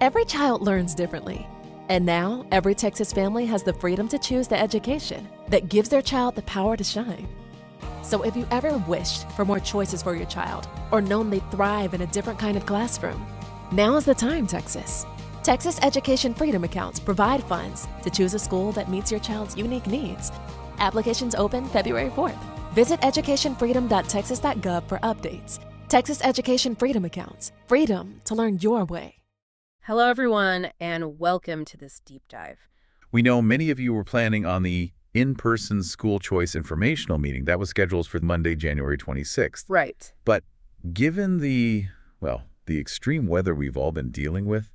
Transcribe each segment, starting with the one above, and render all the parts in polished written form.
Every child learns differently. And now, every Texas family has the freedom to choose the education that gives their child the power to shine. So if you ever wished for more choices for your child or known they'd thrive in a different kind of classroom, now is the time, Texas. Texas Education Freedom Accounts provide funds to choose a school that meets your child's unique needs. Applications open February 4th. Visit educationfreedom.texas.gov for updates. Texas Education Freedom Accounts. Freedom to learn your way. Hello, everyone, and welcome to this deep dive. We know many of you were planning on the in-person school choice informational meeting that was scheduled for Monday, January 26th. Right. But given the extreme weather we've all been dealing with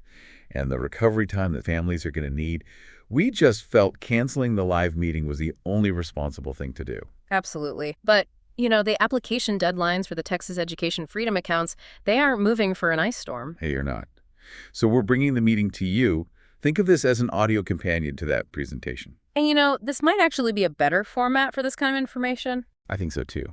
and the recovery time that families are going to need, we just felt canceling the live meeting was the only responsible thing to do. Absolutely. But, the application deadlines for the Texas Education Freedom Accounts, they aren't moving for an ice storm. Hey, you're not. So we're bringing the meeting to you. Think of this as an audio companion to that presentation. And this might actually be a better format for this kind of information. I think so too.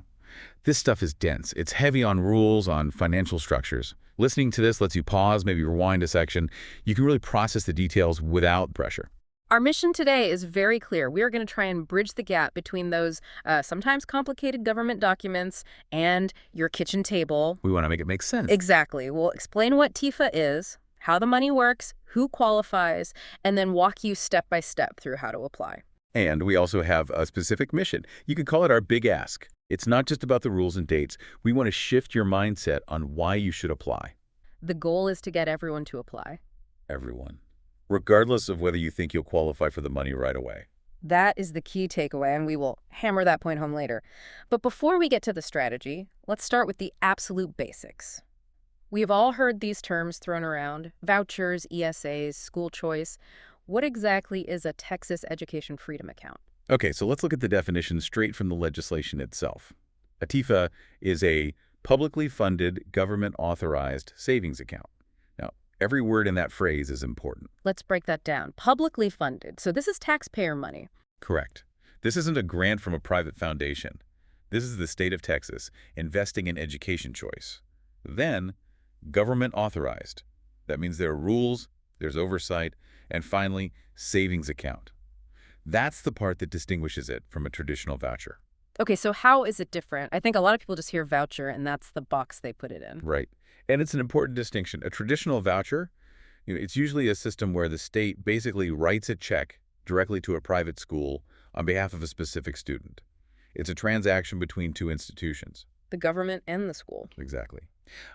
This stuff is dense. It's heavy on rules, on financial structures. Listening to this lets you pause, maybe rewind a section. You can really process the details without pressure. Our mission today is very clear. We are going to try and bridge the gap between those sometimes complicated government documents and your kitchen table. We want to make it make sense. Exactly. We'll explain what TEFA is, how the money works, who qualifies, and then walk you step by step through how to apply. And we also have a specific mission. You could call it our big ask. It's not just about the rules and dates. We want to shift your mindset on why you should apply. The goal is to get everyone to apply. Everyone. Regardless of whether you think you'll qualify for the money right away. That is the key takeaway, and we will hammer that point home later. But before we get to the strategy, let's start with the absolute basics. We have all heard these terms thrown around: vouchers, ESAs, school choice. What exactly is a Texas Education Freedom Account? Okay, so let's look at the definition straight from the legislation itself. A TEFA is a publicly funded, government-authorized savings account. Now, every word in that phrase is important. Let's break that down. Publicly funded. So this is taxpayer money. Correct. This isn't a grant from a private foundation. This is the state of Texas investing in education choice. Then, government authorized. That means there are rules, there's oversight, and finally, savings account. That's the part that distinguishes it from a traditional voucher. Okay, so how is it different? I think a lot of people just hear voucher and that's the box they put it in. Right. And it's an important distinction. A traditional voucher, it's usually a system where the state basically writes a check directly to a private school on behalf of a specific student. It's a transaction between two institutions. The government and the school. Exactly.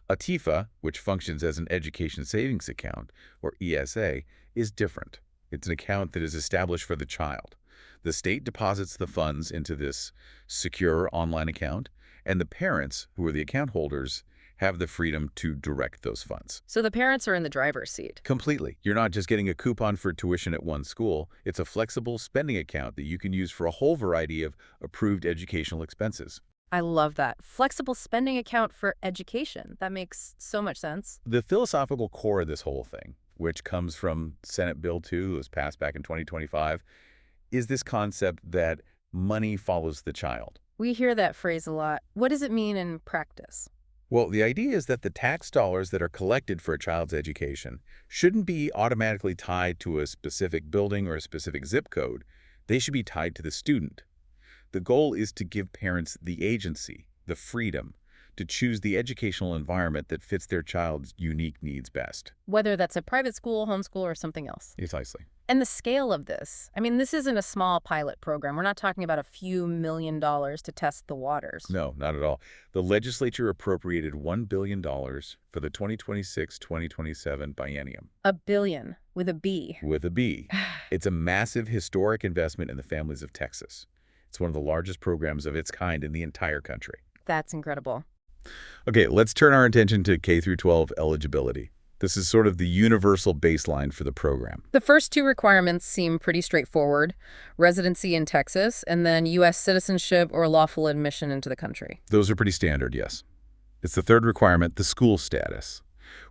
A TEFA, which functions as an education savings account, or ESA, is different. It's an account that is established for the child. The state deposits the funds into this secure online account, and the parents, who are the account holders, have the freedom to direct those funds. So the parents are in the driver's seat. Completely. You're not just getting a coupon for tuition at one school. It's a flexible spending account that you can use for a whole variety of approved educational expenses. I love that. Flexible spending account for education. That makes so much sense. The philosophical core of this whole thing, which comes from Senate Bill 2, that was passed back in 2025, is this concept that money follows the child. We hear that phrase a lot. What does it mean in practice? Well, the idea is that the tax dollars that are collected for a child's education shouldn't be automatically tied to a specific building or a specific zip code. They should be tied to the student. The goal is to give parents the agency, the freedom, to choose the educational environment that fits their child's unique needs best. Whether that's a private school, homeschool, or something else. Precisely. And the scale of this. I mean, this isn't a small pilot program. We're not talking about a few $1 million to test the waters. No, not at all. The legislature appropriated $1 billion for the 2026-2027 biennium. $1 billion with a B. With a B. It's a massive historic investment in the families of Texas. It's one of the largest programs of its kind in the entire country. That's incredible. Okay, let's turn our attention to K-12 eligibility. This is sort of the universal baseline for the program. The first two requirements seem pretty straightforward: residency in Texas and then U.S. citizenship or lawful admission into the country. Those are pretty standard, yes. It's the third requirement, the school status,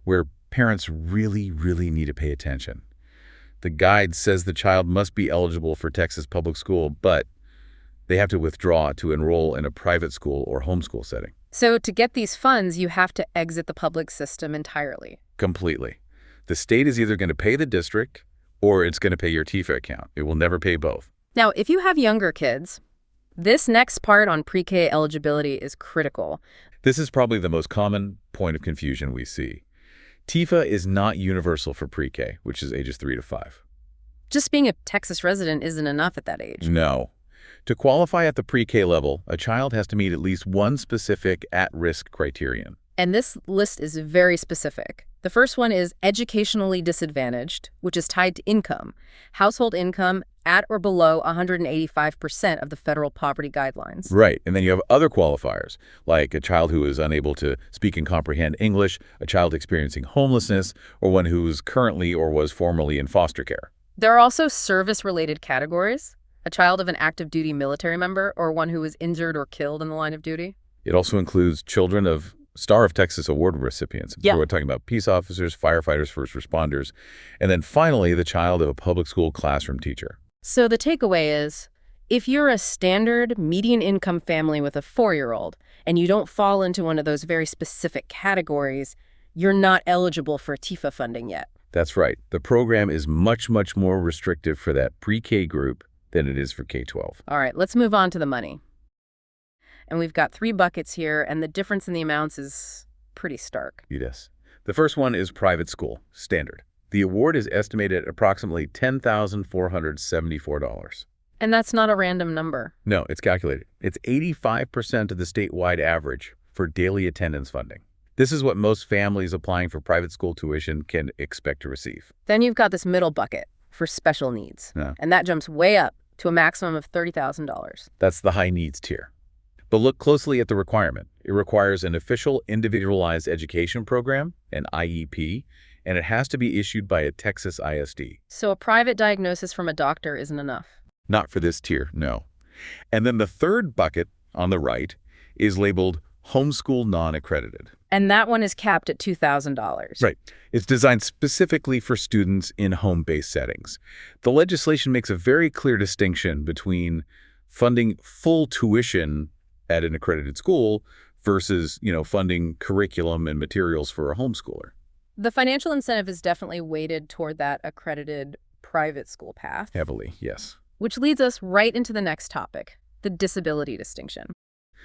where parents really, really need to pay attention. The guide says the child must be eligible for Texas public school, but they have to withdraw to enroll in a private school or homeschool setting. So to get these funds, you have to exit the public system entirely. Completely. The state is either going to pay the district or it's going to pay your TEFA account. It will never pay both. Now, if you have younger kids, this next part on pre-K eligibility is critical. This is probably the most common point of confusion we see. TEFA is not universal for pre-K, which is ages 3 to 5. Just being a Texas resident isn't enough at that age. No. To qualify at the pre-K level, a child has to meet at least one specific at-risk criterion. And this list is very specific. The first one is educationally disadvantaged, which is tied to income. Household income at or below 185% of the federal poverty guidelines. Right. And then you have other qualifiers, like a child who is unable to speak and comprehend English, a child experiencing homelessness, or one who is currently or was formerly in foster care. There are also service-related categories, a child of an active duty military member or one who was injured or killed in the line of duty. It also includes children of Star of Texas Award recipients. Yeah. We're talking about peace officers, firefighters, first responders, and then finally the child of a public school classroom teacher. So the takeaway is, if you're a standard median income family with a 4-year-old and you don't fall into one of those very specific categories, you're not eligible for TEFA funding yet. That's right. The program is much, much more restrictive for that pre-K group than it is for K-12. All right, let's move on to the money. And we've got 3 buckets here, and the difference in the amounts is pretty stark. Yes. The first one is private school, standard. The award is estimated at approximately $10,474. And that's not a random number. No, it's calculated. It's 85% of the statewide average for daily attendance funding. This is what most families applying for private school tuition can expect to receive. Then you've got this middle bucket for special needs. Yeah. And that jumps way up to a maximum of $30,000. That's the high needs tier. But look closely at the requirement. It requires an official individualized education program, an IEP, and it has to be issued by a Texas ISD. So a private diagnosis from a doctor isn't enough. Not for this tier, no. And then the third bucket on the right is labeled homeschool non-accredited. And that one is capped at $2,000. Right. It's designed specifically for students in home-based settings. The legislation makes a very clear distinction between funding full tuition at an accredited school versus, funding curriculum and materials for a homeschooler. The financial incentive is definitely weighted toward that accredited private school path. Heavily, yes. Which leads us right into the next topic, the disability distinction.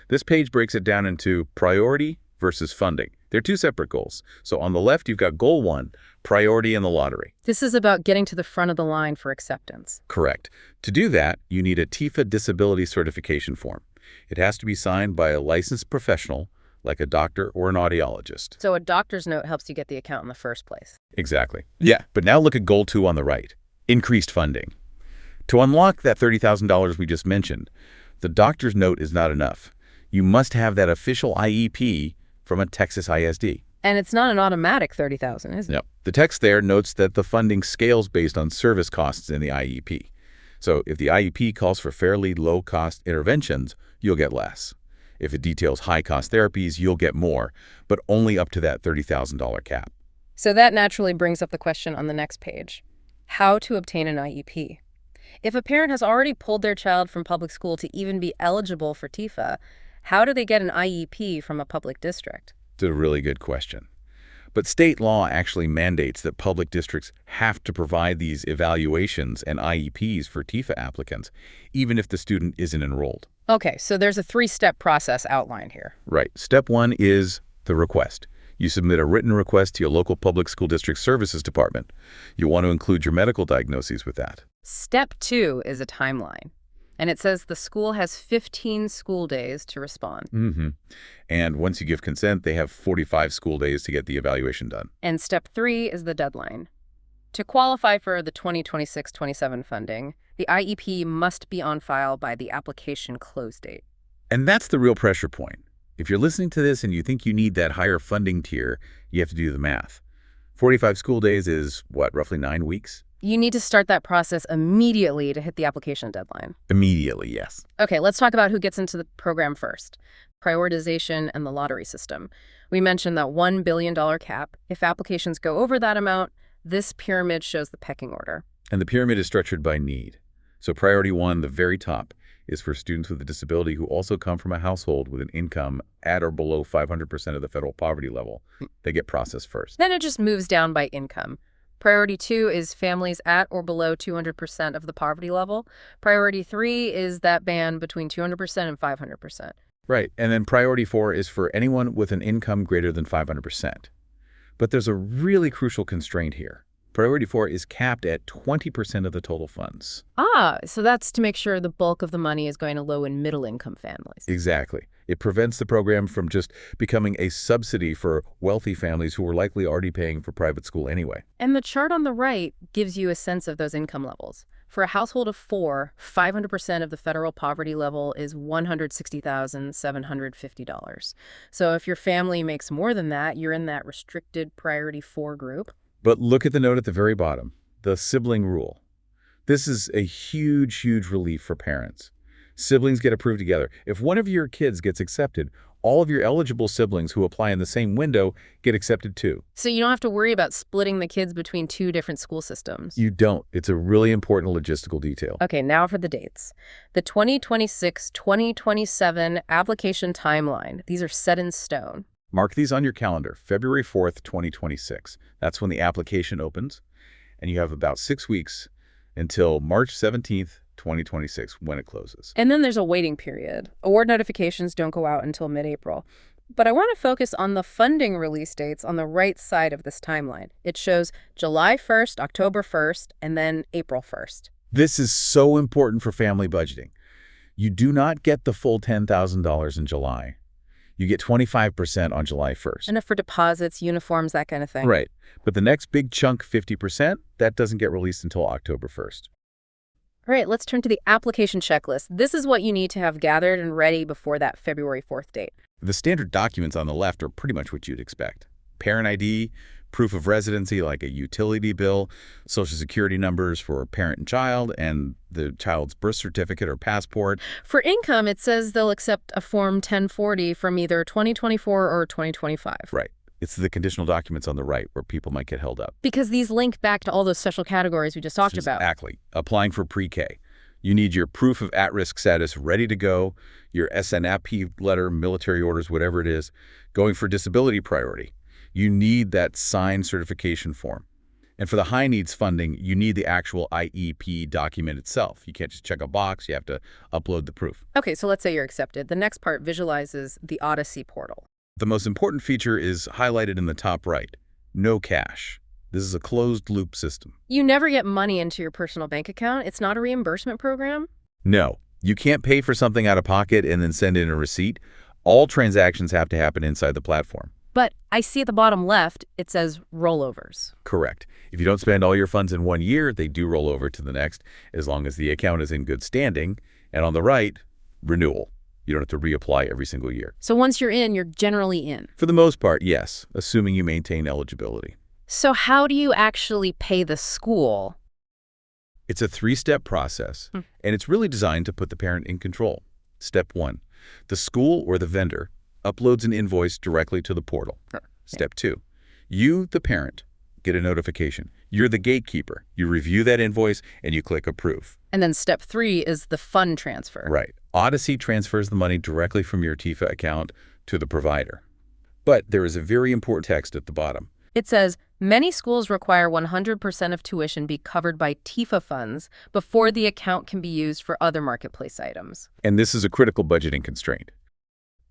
This page breaks it down into priority versus funding. They're two separate goals. So on the left, you've got goal 1, priority in the lottery. This is about getting to the front of the line for acceptance. Correct. To do that, you need a TEFA disability certification form. It has to be signed by a licensed professional, like a doctor or an audiologist. So a doctor's note helps you get the account in the first place. Exactly. Yeah, but now look at goal 2 on the right, increased funding. To unlock that $30,000 we just mentioned, the doctor's note is not enough. You must have that official IEP from a Texas ISD. And it's not an automatic $30,000, is it? No. The text there notes that the funding scales based on service costs in the IEP. So if the IEP calls for fairly low-cost interventions, you'll get less. If it details high-cost therapies, you'll get more, but only up to that $30,000 cap. So that naturally brings up the question on the next page. How to obtain an IEP? If a parent has already pulled their child from public school to even be eligible for TEFA, how do they get an IEP from a public district? It's a really good question. But state law actually mandates that public districts have to provide these evaluations and IEPs for TEFA applicants, even if the student isn't enrolled. Okay, so there's a 3-step process outlined here. Right. Step 1 is the request. You submit a written request to your local public school district services department. You want to include your medical diagnoses with that. Step 2 is a timeline. And it says the school has 15 school days to respond. And once you give consent, they have 45 school days to get the evaluation done. And step 3 is the deadline. To qualify for the 2026-27 funding, the IEP must be on file by the application close date. And that's the real pressure point. If you're listening to this and you think you need that higher funding tier, you have to do the math. 45 school days is, what, roughly 9 weeks? You need to start that process immediately to hit the application deadline. Immediately, yes. Okay, let's talk about who gets into the program first. Prioritization and the lottery system. We mentioned that $1 billion cap. If applications go over that amount, this pyramid shows the pecking order. And the pyramid is structured by need. So priority 1, the very top, is for students with a disability who also come from a household with an income at or below 500% of the federal poverty level. They get processed first. Then it just moves down by income. Priority 2 is families at or below 200% of the poverty level. Priority 3 is that band between 200% and 500%. Right, and then priority 4 is for anyone with an income greater than 500%. But there's a really crucial constraint here. Priority 4 is capped at 20% of the total funds. So that's to make sure the bulk of the money is going to low and middle income families. Exactly. It prevents the program from just becoming a subsidy for wealthy families who were likely already paying for private school anyway. And the chart on the right gives you a sense of those income levels. For a household of 4, 500% of the federal poverty level is $160,750. So if your family makes more than that, you're in that restricted priority 4 group. But look at the note at the very bottom, the sibling rule. This is a huge, huge relief for parents. Siblings get approved together. If one of your kids gets accepted, all of your eligible siblings who apply in the same window get accepted too. So you don't have to worry about splitting the kids between 2 different school systems. You don't. It's a really important logistical detail. Okay, now for the dates. The 2026-2027 application timeline. These are set in stone. Mark these on your calendar, February 4th, 2026. That's when the application opens, and you have about 6 weeks until March 17th, 2026, when it closes. And then there's a waiting period. Award notifications don't go out until mid-April. But I want to focus on the funding release dates on the right side of this timeline. It shows July 1st, October 1st, and then April 1st. This is so important for family budgeting. You do not get the full $10,000 in July. You get 25% on July 1st. Enough for deposits, uniforms, that kind of thing. Right. But the next big chunk, 50%, that doesn't get released until October 1st. All right, let's turn to the application checklist. This is what you need to have gathered and ready before that February 4th date. The standard documents on the left are pretty much what you'd expect. Parent ID, proof of residency like a utility bill, social security numbers for parent and child, and the child's birth certificate or passport. For income, it says they'll accept a Form 1040 from either 2024 or 2025. Right. It's the conditional documents on the right where people might get held up. Because these link back to all those special categories we just talked about. Exactly. Applying for pre-K. You need your proof of at-risk status ready to go, your SNAP letter, military orders, whatever it is, going for disability priority. You need that signed certification form. And for the high needs funding, you need the actual IEP document itself. You can't just check a box. You have to upload the proof. Okay, so let's say you're accepted. The next part visualizes the Odyssey portal. The most important feature is highlighted in the top right. No cash. This is a closed-loop system. You never get money into your personal bank account. It's not a reimbursement program. No. You can't pay for something out of pocket and then send in a receipt. All transactions have to happen inside the platform. But I see at the bottom left, it says rollovers. Correct. If you don't spend all your funds in 1 year, they do roll over to the next, as long as the account is in good standing. And on the right, renewal. You don't have to reapply every single year. So once you're in, you're generally in. For the most part, yes, assuming you maintain eligibility. So how do you actually pay the school? It's a 3-step process, and it's really designed to put the parent in control. Step 1, the school or the vendor uploads an invoice directly to the portal. Step 2, you, the parent, get a notification. You're the gatekeeper. You review that invoice and you click approve. And then step 3 is the fund transfer. Right. Odyssey transfers the money directly from your TEFA account to the provider. But there is a very important text at the bottom. It says, many schools require 100% of tuition be covered by TEFA funds before the account can be used for other marketplace items. And this is a critical budgeting constraint.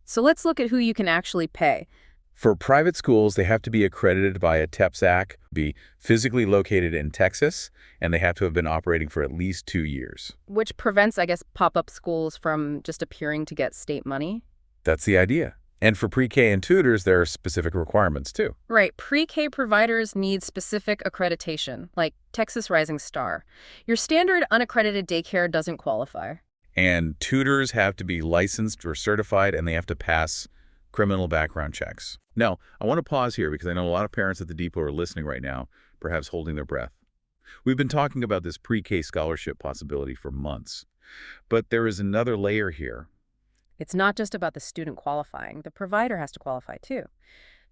So let's look at who you can actually pay. For private schools, they have to be accredited by a TEPSAC, be physically located in Texas, and they have to have been operating for at least 2 years. Which prevents, I guess, pop-up schools from just appearing to get state money. That's the idea. And for pre-K and tutors, there are specific requirements, too. Right. Pre-K providers need specific accreditation, like Texas Rising Star. Your standard unaccredited daycare doesn't qualify. And tutors have to be licensed or certified, and they have to pass criminal background checks. Now, I want to pause here because I know a lot of parents at the depot are listening right now, perhaps holding their breath. We've been talking about this pre-K scholarship possibility for months, but there is another layer here. It's not just about the student qualifying. The provider has to qualify too.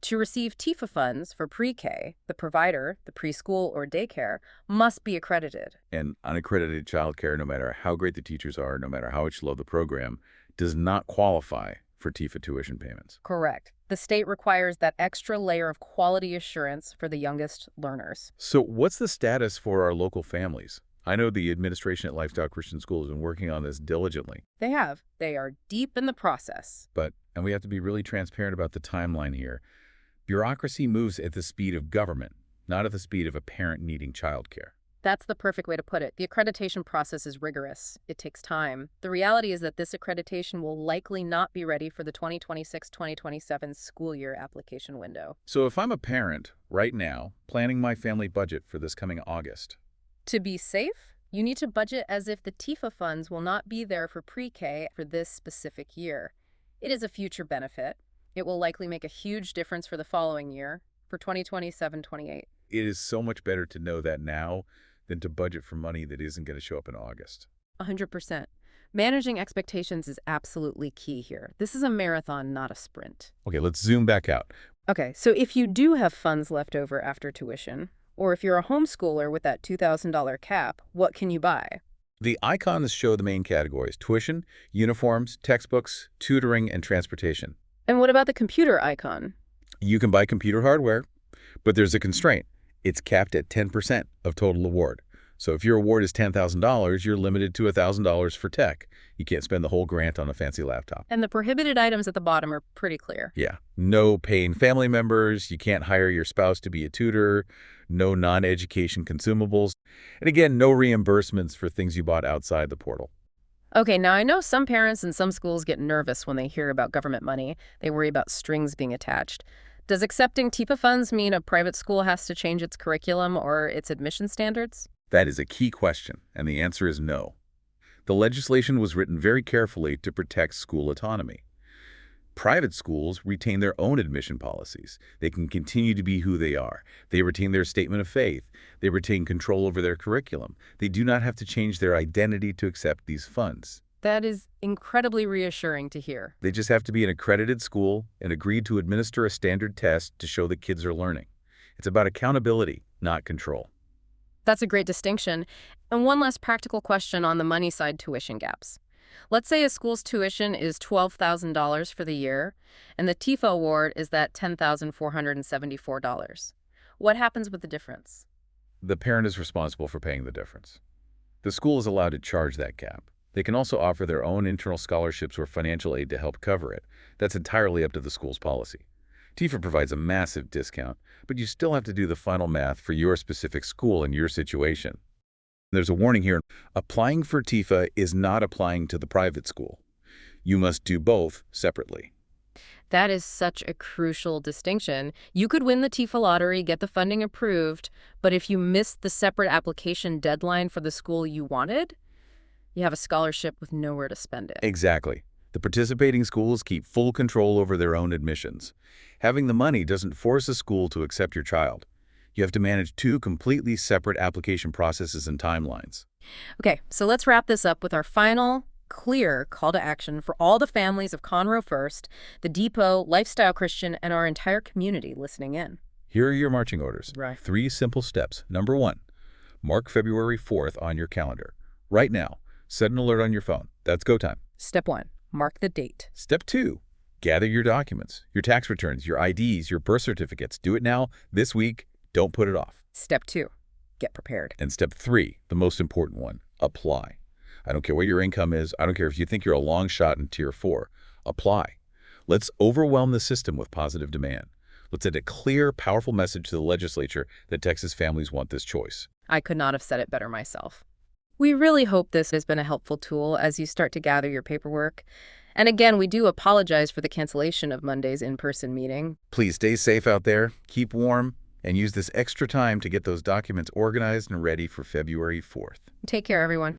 To receive TEFA funds for pre-K, the provider, the preschool or daycare, must be accredited. And unaccredited childcare, no matter how great the teachers are, no matter how much you love the program, does not qualify for TEFA tuition payments. Correct. The state requires that extra layer of quality assurance for the youngest learners. So what's the status for our local families? I know the administration at Lifestyle Christian School has been working on this diligently. They have. They are deep in the process. And we have to be really transparent about the timeline here. Bureaucracy moves at the speed of government, not at the speed of a parent needing childcare. That's the perfect way to put it. The accreditation process is rigorous. It takes time. The reality is that this accreditation will likely not be ready for the 2026-2027 school year application window. So if I'm a parent right now planning my family budget for this coming August, To be safe, you need to budget as if the TEFA funds will not be there for pre-K for this specific year. It is a future benefit. It will likely make a huge difference for the following year, for 2027-28. it is so much better to know that now than to budget for money that isn't going to show up in August. 100%. Managing expectations is absolutely key here. This is a marathon, not a sprint. Okay, let's zoom back out. Okay, so if you do have funds left over after tuition, or if you're a homeschooler with that $2,000 cap, what can you buy? The icons show the main categories: tuition, uniforms, textbooks, tutoring, and transportation. And what about the computer icon? You can buy computer hardware, but there's a constraint. It's capped at 10% of total award. So if your award is $10,000, you're limited to $1,000 for tech. You can't spend the whole grant on a fancy laptop. And the prohibited items at the bottom are pretty clear. Yeah. No paying family members. You can't hire your spouse to be a tutor. No non-education consumables. And again, no reimbursements for things you bought outside the portal. Okay, now I know some parents and some schools get nervous when they hear about government money. They worry about strings being attached. Does accepting TEFA funds mean a private school has to change its curriculum or its admission standards? That is a key question, and the answer is no. The legislation was written very carefully to protect school autonomy. Private schools retain their own admission policies. They can continue to be who they are. They retain their statement of faith. They retain control over their curriculum. They do not have to change their identity to accept these funds. That is incredibly reassuring to hear. They just have to be an accredited school and agree to administer a standard test to show that kids are learning. It's about accountability, not control. That's a great distinction. And one last practical question on the money side tuition gaps. Let's say a school's tuition is $12,000 for the year, and the TEFA award is that $10,474. What happens with the difference? The parent is responsible for paying the difference. The school is allowed to charge that gap. They can also offer their own internal scholarships or financial aid to help cover it. That's entirely up to the school's policy. TEFA provides a massive discount, but you still have to do the final math for your specific school and your situation. There's a warning here. Applying for TEFA is not applying to the private school. You must do both separately. That is such a crucial distinction. You could win the TEFA lottery, get the funding approved, but if you missed the separate application deadline for the school you wanted, you have a scholarship with nowhere to spend it. Exactly. The participating schools keep full control over their own admissions. Having the money doesn't force a school to accept your child. You have to manage two completely separate application processes and timelines. Okay, so let's wrap this up with our final, clear call to action for all the families of Conroe First, the Depot, Lifestyle Christian, and our entire community listening in. Here are your marching orders. Right. 3 simple steps. Number 1, mark February 4th on your calendar. Right now, set an alert on your phone. That's go time. Step 1, mark the date. Step 2, gather your documents, your tax returns, your IDs, your birth certificates. Do it now, this week. Don't put it off. Step 2, get prepared. And step 3, the most important one, apply. I don't care what your income is. I don't care if you think you're a long shot in Tier 4. Apply. Let's overwhelm the system with positive demand. Let's send a clear, powerful message to the legislature that Texas families want this choice. I could not have said it better myself. We really hope this has been a helpful tool as you start to gather your paperwork. And again, we do apologize for the cancellation of Monday's in-person meeting. Please stay safe out there, keep warm, and use this extra time to get those documents organized and ready for February 4th. Take care, everyone.